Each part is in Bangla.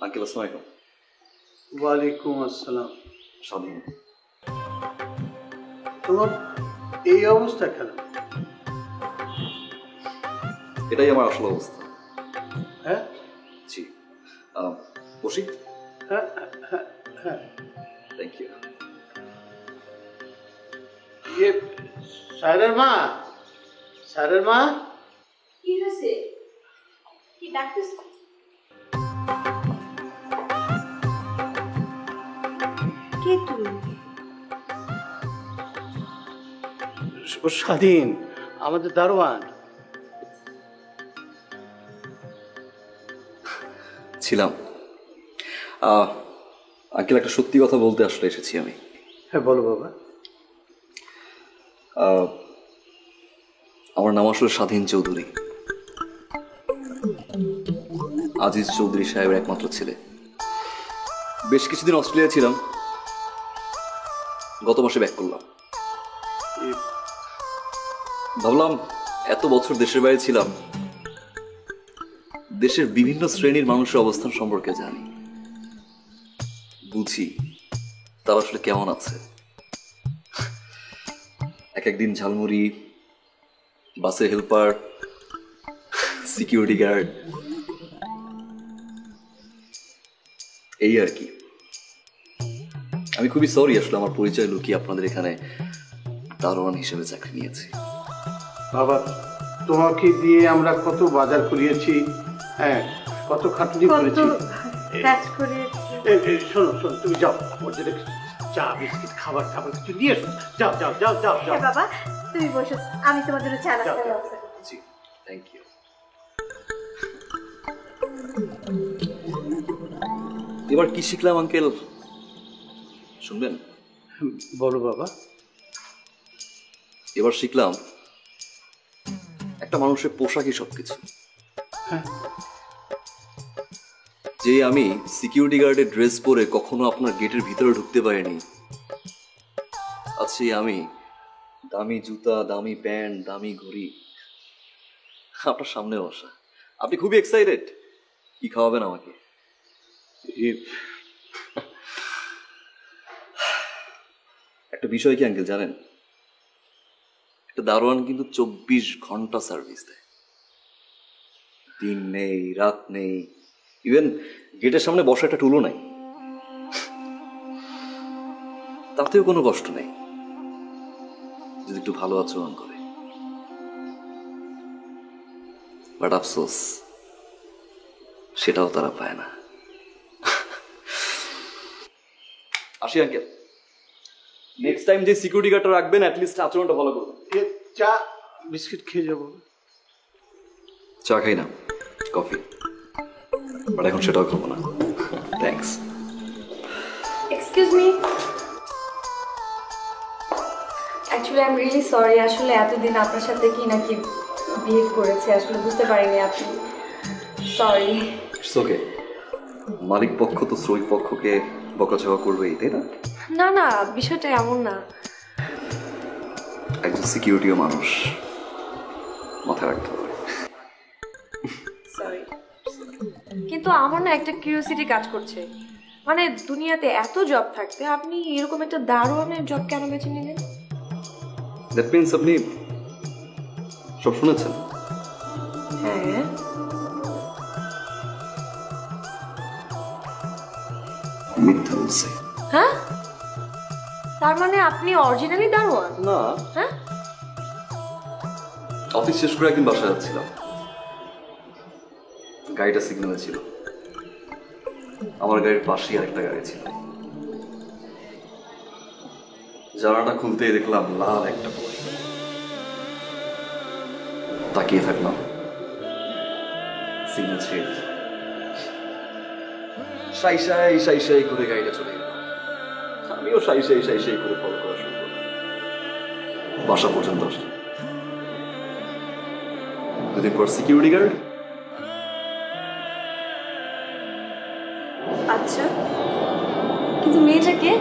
আঙ্কেল আসসালামু আলাইকুম। ওয়ালাইকুম আসসালাম। স্বাধীন, তোমার এই অবস্থা কেন? এটাই আমার আসল অবস্থা। হ্যাঁ জি, বসি। হ্যাঁ হ্যাঁ হ্যাঁ, থ্যাংক ইউ। ইয়ে সায়রার মা, সায়রার মা। কি হয়েছে? কি ডাকতেছ? কে তুমি? স্বাধীন, আমাদের দারোয়ান। ছিলাম। আঙ্কেল একটা সত্যি কথা বলতে আসলে এসেছি আমি। হ্যাঁ বলো বাবা। আমার নাম আসলে স্বাধীন চৌধুরী, আজিজ চৌধুরী সাহেবের একমাত্র ছেলে। বেশ কিছুদিন অস্ট্রেলিয়া ছিলাম, গত মাসে ব্যাক করলাম। ভাবলাম এত বছর দেশের বাইরে ছিলাম, দেশের বিভিন্ন শ্রেণীর মানুষের অবস্থান সম্পর্কে জানি, বুঝি তারা আসলে কেমন আছে। এক একদিন ঝালমুড়ি, বাসের হেল্পার, সিকিউরিটি গার্ড, এই আর কি। আমি খুবই সরি আসলে আমার পরিচয় লুকিয়ে আপনাদের এখানে দারোয়ান হিসেবে চাকরি নিয়েছি। বাবা, তোমাকে দিয়ে আমরা কত বাজার করিয়েছি, হ্যাঁ কত খাটুনি করেছি। শোনো শোনো, তুমি যাও, ওদের চা বিস্কিট খাবার খাবার কিছু নিয়ে এসো। যাও যাও যাও যাও যাও। বাবা তুমি বসো, আমি তোমার জন্য চা নাস্তার ব্যবস্থা করছি। জি, থ্যাংক ইউ। এবার কি শিখলাম আঙ্কেল, শুনবেন? বলো বাবা। এবার শিখলাম একটা মানুষের পোশাকই সবকিছু। যে আমি সিকিউরিটি গার্ডের ড্রেস পরে কখনো আপনার গেটের ভিতরে ঢুকতে পারিনি, আছি আমি দামি জুতা, দামি প্যান্ট, দামি ঘড়ি, আপনার সামনে বসা। আপনি খুবই এক্সাইটেড, কি খাওয়াবেন আমাকে? একটা বিষয় কি আঙ্কেল জানেন, একটা দারোয়ান কিন্তু 24 ঘন্টা সার্ভিস দেয়, দিন নেই রাত নেই, ইভেন গেটের সামনে বসা একটা টুলও নাই, তাতেও কোনো কষ্ট নেই যদি একটু ভালো আচরণ করে। বাট আফসোস সেটাও তারা পায় না। আসি আঙ্কেল, নেক্সট টাইম যে সিকিউরিটি গার্ডটা রাখবেন অ্যাটলিস্ট আচরণটা ভালো করবেন। চা বিস্কিট খেয়ে যাবো। চা খাই না, কফি, বাট এখন সেটাও খাবো না। Thanks. Excuse me, actually I am really sorry. আসলে এতদিন আপনার সাথে কি নাকি বিহেভ করেছে, আসলে বুঝতে পারিনি। আপনি সরি। ইটস ওকে, মালিক পক্ষ তো শ্রমিক পক্ষকে বকাঝকা করবেই, তাই না? না না, বিষয়টা এমন না। একজন সিকিউরিটিও মানুষ, মাথায় রাখতে হবে। সরি, কিন্তু আমার না একটা কিউরিওসিটি কাজ করছে। মানে দুনিয়াতে এত জব থাকতে আপনি এরকম একটা দারোয়ানের জব কেন বেছে নিলেন? দ্যাট মিন্স আপনি সব শুনেছেন? হ্যাঁ। মিথ্যা বলছে। হ্যাঁ, তার মানে আপনি অরিজিনালি দারোয়ান? না, হ্যাঁ। অফিস শেষ করে একদিন বাসায় যাচ্ছিলাম, গাড়িটা সিগন্যালে ছিল, আমার গাড়ির পাশেই আরেকটা গাড়ি ছিল। জানালাটা খুলতেই দেখলাম লাল একটা পরি। তাকিয়ে থাকলাম, সিগন্যাল ছেড়ে সাই সাই সাই সাই করে গাড়িটা চলে গেল। আমিও সাই সাই সাই সাই করে ফলো করা শুরু করলাম, বাসা পর্যন্ত আসলাম। দুদিন পর সিকিউরিটি গার্ড। আচ্ছা, কিন্তু মেয়েটাকে?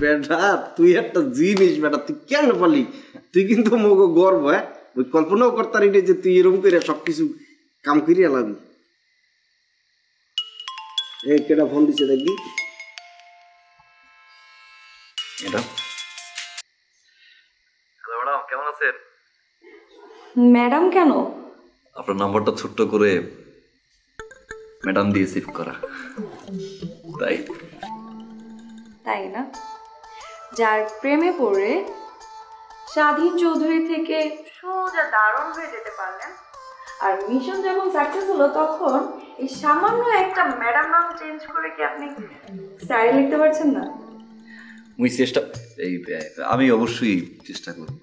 বেটা তুই একটা জিনিস বেটা, তুই কেন পারলি? তুই কিন্তু মগো গর্ব, হ্যাঁ ওই কল্পনাও করতারি রে যে তুই এরকম করে সবকিছু কাম করিয়া এলাবি। এ কেটা ফোন দিছে দেখবি? ম্যাডাম, হ্যালো ম্যাডাম, কেমন আছেন? ম্যাডাম কেন? আপনার নাম্বারটা ছোট্ট করে ম্যাডাম দিয়ে সেভ করা, তাই। তাই না? যার প্রেমে পড়ে স্বাধীন চৌধুরী থেকে সোজা দারুণ হয়ে যেতে পারলেন, আর মিশন যখন সাকসেস হলো তখন এই সামান্য একটা ম্যাডাম নাম চেঞ্জ করে কি আপনি স্যারি লিখতে পারছেন না? আমি অবশ্যই চেষ্টা করব।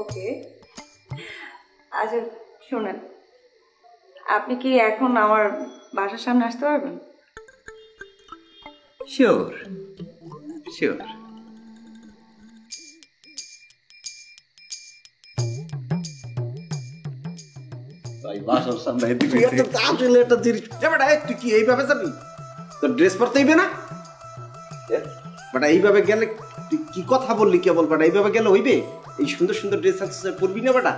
ওকে, আচ্ছা শোনেন, আপনি কি এখন আমার বাসার সামনে আসতে পারবেন? Sure sure. আসলে একটা জিনিস বেটা, তুই কি এইভাবে যাবি? তোর ড্রেস পরতে হইবে না বেটা? এইভাবে গেলে তুই কি কথা বললি কেবল বেটা? এইভাবে গেলে হইবে? এই সুন্দর সুন্দর ড্রেস আছে পরবি না বেটা?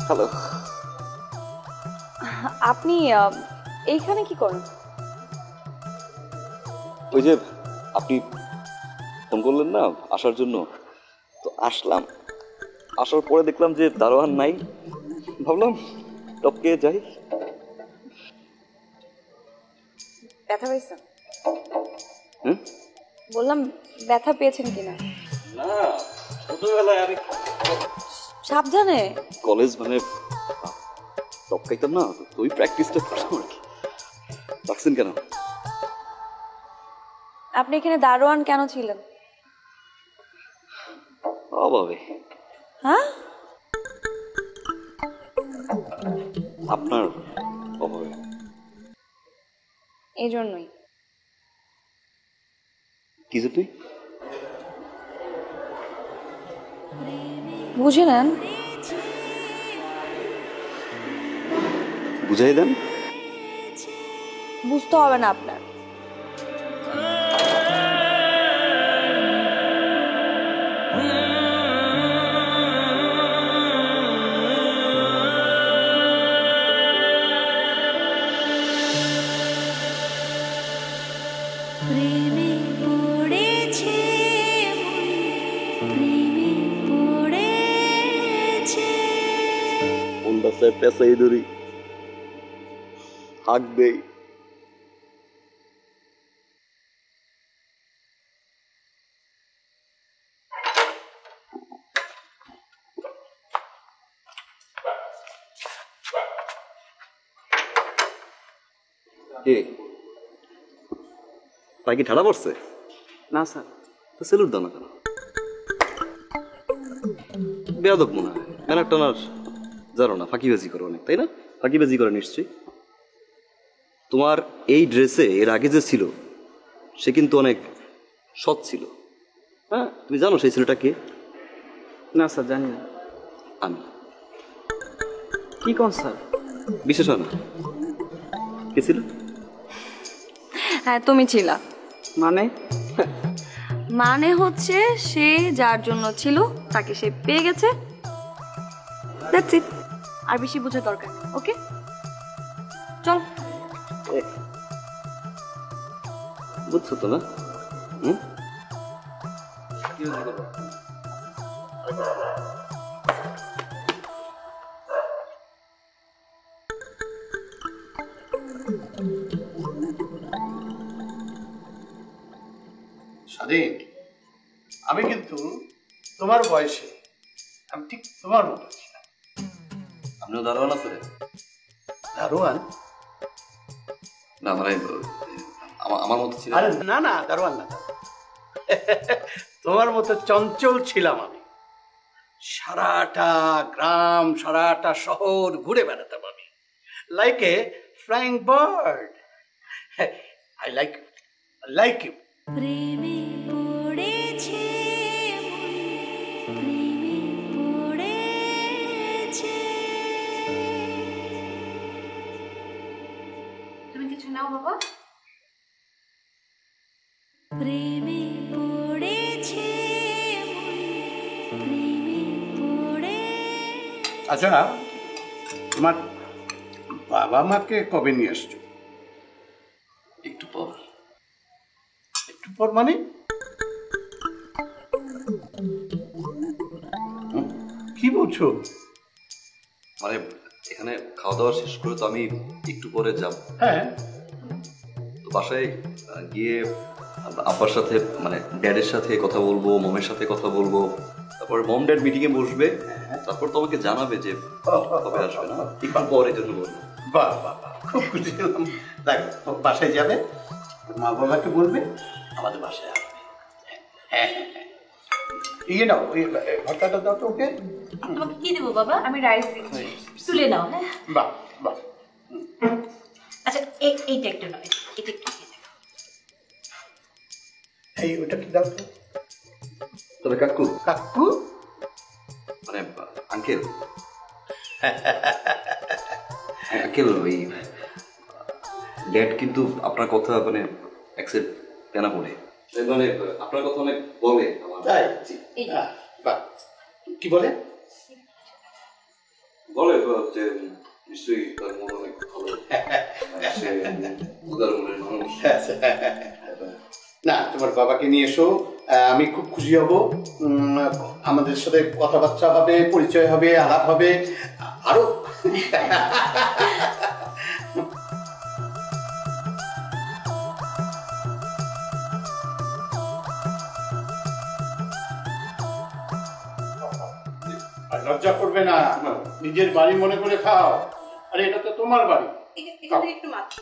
হ্যালো, আপনি এইখানে কি করেন? ওই যে আপনি ফোন করলেন না আসার জন্য, তো আসলাম। আসার পরে দেখলাম যে দারোয়ান নাই, ভাবলাম টপকে যাই। ব্যথা পেয়েছেন? হুম, বললাম ব্যথা পেয়েছেন কিনা? না, ছোটবেলায় আমি সাবধানে। কলেজ মানে টপকাইতাম না, তো ওই প্র্যাকটিসটা করতাম আর কি। রাখছেন কেন? আপনি এখানে দারোয়ান কেন ছিলেন? অভাবে। হ্যাঁ? আপনার অভাবে। এই জন্যই। কি যে তুই বুঝে নেন। বুঝাই দেন। বুঝতে হবে না আপনার। পেঁচাই ধরি, হাঁক দেই। পাই কি ঠাড়া পড়ছে? না স্যার। তো সেলুট দাও না কেন? বেয়াদব মনে হয়, ব্যানার টানার জানো না, ফাঁকিবাজি করো অনেক, তাই না? ফাঁকিবাজি করে নিশ্চয়ই। তোমার এই ড্রেসে এর আগে যে ছিল সে কিন্তু অনেক সৎ ছিল। হ্যাঁ, তুমি জানো সেই ছেলেটা কে? না স্যার, জানি না। আমি। কি কোন স্যার? বিশেষ হয় না? কে ছিল? হ্যাঁ, তুমি ছিলা। মানে? মানে হচ্ছে সে যার জন্য ছিল তাকে সে পেয়ে গেছে, দ্যাটস ইট। আর বেশি বোঝার দরকার নেই। ওকে, চল। বুঝছো তো না? হুম, স্বাধীন, আমি কিন্তু তোমার বয়সে আমি ঠিক তোমার মতো ছিলাম। আপনিও দারোয়ান আছে রে? দারোয়ান? না মানে আমার মতো ছিল। আরে না না, দারোয়ান না। তোমার মতো চঞ্চল ছিলাম আমি। সারাটা গ্রাম, সারাটা শহর ঘুরে বেড়াতাম আমি, like a flying bird. I like you. প্রেমে পড়েছে প্রেমে পড়েছে। তুমি কিছু নাও বাবা। প্রেমে পড়েছে প্রেমে পড়ে। আচ্ছা, তোমার বাবা মাকে কবে নিয়ে এসছো? একটু পর। একটু পর মানে? কি বলছো? মানে এখানে খাওয়া দাওয়া শেষ করে তো আমি একটু পরে যাব। হ্যাঁ, তো বাসায় গিয়ে আব্বার সাথে মানে ড্যাডের সাথে কথা বলবো, মমের সাথে কথা বলবো, তারপর মম ড্যাড মিটিংয়ে বসবে, তারপর তোমাকে জানাবে যে কবে আসবে না, একটু পরে জন্য বলবো। বাহ বাহ বাহ, খুব খুশি হলাম। দেখো, বাসায় যাবে, মা বাবাকে বলবে আমাদের বাসায় আসবে। হ্যাঁ হ্যাঁ হ্যাঁ, ইয়ে নাও, ভর্তাটা দাও তো ওকে। তোমাকে কি দেবো বাবা? আমি রাইস দিচ্ছি, তুলে নাও। হ্যাঁ বাহ বাহ। আচ্ছা, এইটা একটু নাও, এটা একটু দিয়ে দাও। এই ওটা কি দাও তো। তবে কাকু, কাকু মানে আঙ্কেল, আঙ্কেল ওই ড্যাড কিন্তু আপনার কথা মানে অ্যাকসেপ্ট কেনা পড়ে, মানে আপনার কথা অনেক বলে আমার। তাই? জি। বাহ, কি বলে? বলে যে নিশ্চয়ই তার মন অনেক ভালো, সে উদার মনের মানুষ। না, তোমার বাবাকে নিয়ে এসো, আমি খুব খুশি হব। আমাদের সাথে কথাবার্তা হবে, পরিচয় হবে, আলাপ হবে আরো। আর লজ্জা করবে না, নিজের বাড়ি মনে করে খাও। আরে এটা তো তোমার বাড়ি। একটু মাত্র